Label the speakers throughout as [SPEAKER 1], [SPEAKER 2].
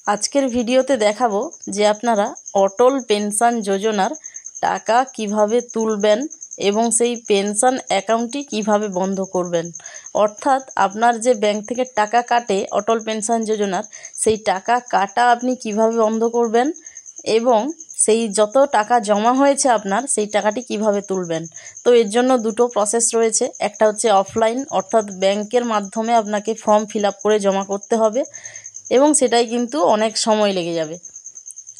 [SPEAKER 1] আজকের ভিডিওতে দেখাবো যে আপনারা অটল পেনশন যোজনার টাকা কিভাবে তুলবেন এবং সেই পেনশন অ্যাকাউন্টটি কিভাবে বন্ধ করবেন। অর্থাৎ আপনার যে ব্যাংক থেকে টাকা কাটে অটল পেনশন যোজনার, সেই টাকা কাটা আপনি কিভাবে বন্ধ করবেন এবং সেই যত টাকা জমা হয়েছে আপনার সেই টাকাটি কিভাবে তুলবেন। তো এর জন্য দুটো প্রসেস রয়েছে। একটা হচ্ছে অফলাইন, অর্থাৎ ব্যাংকের মাধ্যমে আপনাকে ফর্ম ফিল আপ করে জমা করতে হবে এবং সেটাই কিন্তু অনেক সময় লেগে যাবে।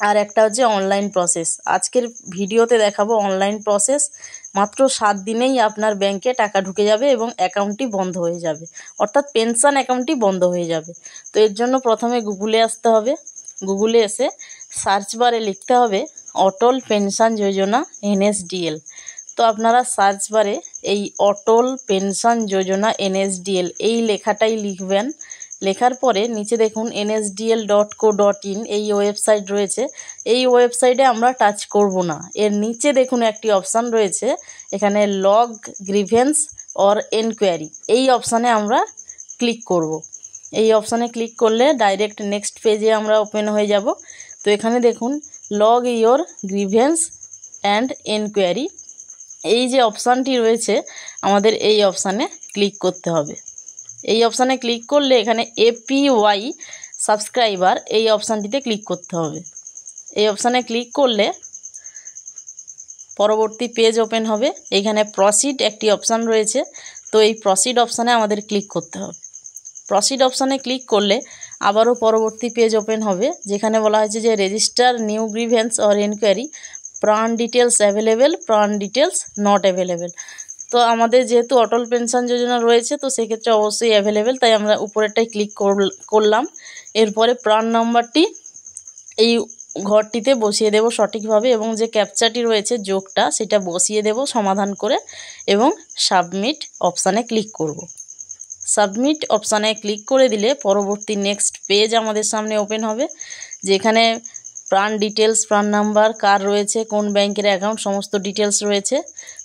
[SPEAKER 1] আর একটা হচ্ছে অনলাইন প্রসেস। আজকের ভিডিওতে দেখাবো অনলাইন প্রসেস। মাত্র 7 দিনেই আপনার ব্যাংকে টাকা ঢুকে যাবে এবং অ্যাকাউন্টটি বন্ধ হয়ে যাবে, অর্থাৎ পেনশন অ্যাকাউন্টটি বন্ধ হয়ে যাবে। তো এর জন্য প্রথমে গুগলে আসতে হবে। গুগলে এসে সার্চ বারে লিখতে হবে অটল পেনশন যোজনা NSDL। তো আপনারা সার্চ বারে এই অটল পেনশন যোজনা NSDL এই লেখাটাই লিখবেন। লেখার পরে নিচে দেখুন nsdl.co.in এই ওয়েবসাইট রয়েছে। এই ওয়েবসাইটে আমরা টাচ করব না। এর নিচে দেখুন একটি অপশান রয়েছে, এখানে লগ গ্রিভেন্স অর এনকোয়ারি, এই অপশানে আমরা ক্লিক করব। এই অপশানে ক্লিক করলে ডাইরেক্ট নেক্সট পেজে আমরা ওপেন হয়ে যাব। তো এখানে দেখুন log your grievance and enquiry, এই যে অপশানটি রয়েছে আমাদের এই অপশানে ক্লিক করতে হবে। এই অপশানে ক্লিক করলে এখানে APY সাবস্ক্রাইবার এই অপশানটিতে ক্লিক করতে হবে। এই অপশানে ক্লিক করলে পরবর্তী পেজ ওপেন হবে। এখানে প্রসিড একটি অপশান রয়েছে, তো এই প্রসিড অপশানে আমাদের ক্লিক করতে হবে। প্রসিড অপশানে ক্লিক করলে আবারও পরবর্তী পেজ ওপেন হবে, যেখানে বলা হয়েছে যে register new grievance or enquiry, প্রাণ ডিটেলস অ্যাভেলেবেল, প্রাণ ডিটেলস নট অ্যাভেলেবেল। তো আমাদের যেহেতু অটল পেনশন যোজনা রয়েছে, তো সেক্ষেত্রে অবশ্যই অ্যাভেলেবেল, তাই আমরা উপরেরটাই ক্লিক করলাম। এরপরে প্রাণ নাম্বারটি এই ঘরটিতে বসিয়ে দেব সঠিকভাবে এবং যে ক্যাপচাটি রয়েছে যোগটা সেটা বসিয়ে দেব সমাধান করে এবং সাবমিট অপশানে ক্লিক করব। সাবমিট অপশানে ক্লিক করে দিলে পরবর্তী নেক্সট পেজ আমাদের সামনে ওপেন হবে, যেখানে প্রাণ ডিটেলস, প্রাণ নাম্বার, কার রয়েছে, কোন ব্যাংকের অ্যাকাউন্ট, সমস্ত ডিটেলস রয়েছে।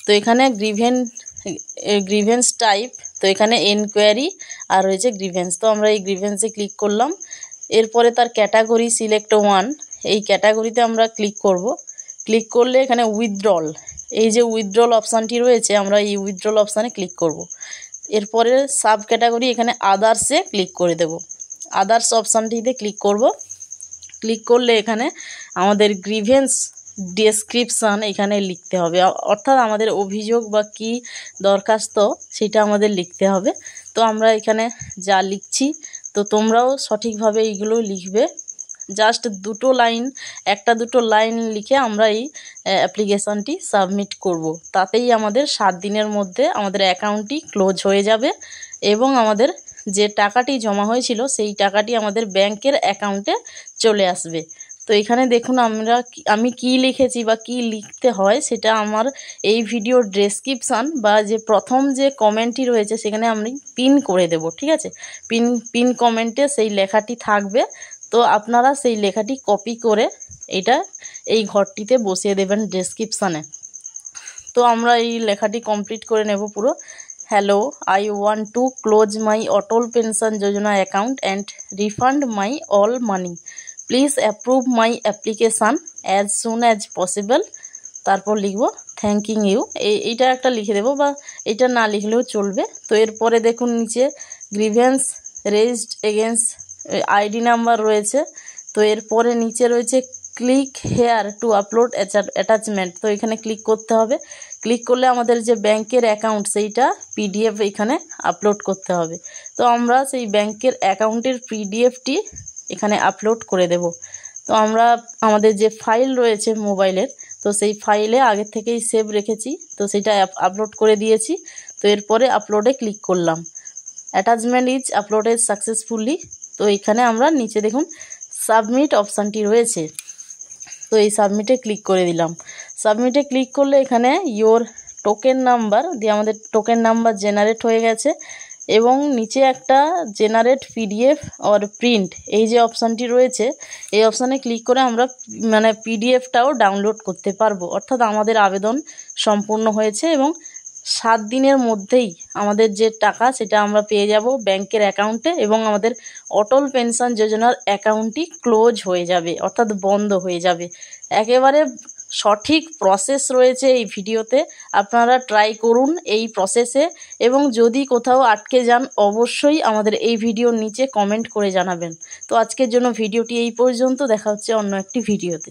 [SPEAKER 1] তো এখানে গ্রিভেন্স টাইপ, তো এখানে এনকোয়ারি আর রয়েছে গ্রিভেন্স। তো আমরা এই গ্রিভেন্সে ক্লিক করলাম। এরপরে তার ক্যাটাগরি সিলেক্ট 1, এই ক্যাটাগরিতে আমরা ক্লিক করব। ক্লিক করলে এখানে উইথড্রল, এই যে উইথড্রল অপশানটি রয়েছে আমরা এই উইথড্রল অপশানে ক্লিক করব। এরপরে সাব ক্যাটাগরি এখানে আদার্সে ক্লিক করে দেব। আদার্স অপশানটিতে ক্লিক করব। ক্লিক করলে এখানে আমাদের গ্রিভেন্স ডেসক্রিপশান এখানে লিখতে হবে, অর্থাৎ আমাদের অভিযোগ বা কি দরখাস্ত সেটা আমাদের লিখতে হবে। তো আমরা এখানে যা লিখছি, তো তোমরাও সঠিকভাবে এইগুলো লিখবে। জাস্ট একটা দুটো লাইন লিখে আমরা এই অ্যাপ্লিকেশানটি সাবমিট করব। তাতেই আমাদের 7 দিনের মধ্যে আমাদের অ্যাকাউন্টটি ক্লোজ হয়ে যাবে এবং আমাদের যে টাকাটি জমা হয়েছিল সেই টাকাটি আমাদের ব্যাংকের অ্যাকাউন্টে চলে আসবে। তো এখানে দেখুন আমি কি লিখেছি বা কি লিখতে হয় সেটা আমার এই ভিডিওর ডেসক্রিপশান বা যে প্রথম যে কমেন্টটি রয়েছে সেখানে আমি পিন করে দেব, ঠিক আছে। পিন কমেন্টে সেই লেখাটি থাকবে, তো আপনারা সেই লেখাটি কপি করে এই ঘরটিতে বসিয়ে দেবেন ডেসক্রিপশানে। তো আমরা এই লেখাটি কমপ্লিট করে নেব পুরো। Hello, I want to close my Atal pension Yojana account and refund my all money. Please approve my application as soon as possible. তারপর লিখব থ্যাঙ্কিং ইউ, এইটা একটা লিখে দেবো বা এটা না লিখলেও চলবে। তো এরপরে দেখুন নিচে grievance raised against ID number রয়েছে। তো এরপরে নিচে রয়েছে click here two upload attachment, তো এখানে ক্লিক করতে হবে। ক্লিক করলে আমাদের যে ব্যাংকের অ্যাকাউন্ট সেইটা PDF এখানে আপলোড করতে হবে। তো আমরা সেই ব্যাংকের অ্যাকাউন্টের PDFটি এখানে আপলোড করে দেব। তো আমরা আমাদের যে ফাইল রয়েছে মোবাইলের, তো সেই ফাইলে আগের থেকেই সেভ রেখেছি, তো সেটা আপলোড করে দিয়েছি। তো এরপরে আপলোডে ক্লিক করলাম। Attachment is uploaded successfully. তো এখানে আমরা নিচে দেখুন সাবমিট অপশানটি রয়েছে, তো এই সাবমিটে ক্লিক করে দিলাম। সাবমিটে ক্লিক করলে এখানে ইয়োর টোকেন নাম্বার দিয়ে আমাদের টোকেন নাম্বার জেনারেট হয়ে গেছে এবং নিচে একটা জেনারেট PDF অর প্রিন্ট এই যে অপশানটি রয়েছে, এই অপশানে ক্লিক করে আমরা PDFটাও ডাউনলোড করতে পারবো, অর্থাৎ আমাদের আবেদন সম্পূর্ণ হয়েছে এবং 7 দিনের মধ্যেই আমাদের যে টাকা সেটা আমরা পেয়ে যাব ব্যাংকের অ্যাকাউন্টে, এবং আমাদের অটল পেনশন যোজনার অ্যাকাউন্টটি ক্লোজ হয়ে যাবে, অর্থাৎ বন্ধ হয়ে যাবে। একেবারে সঠিক প্রসেস রয়েছে এই ভিডিওতে, আপনারা ট্রাই করুন এই প্রসেসে, এবং যদি কোথাও আটকে যান অবশ্যই আমাদের এই ভিডিওর নিচে কমেন্ট করে জানাবেন। তো আজকের জন্য ভিডিওটি এই পর্যন্ত, দেখা হচ্ছে অন্য একটি ভিডিওতে।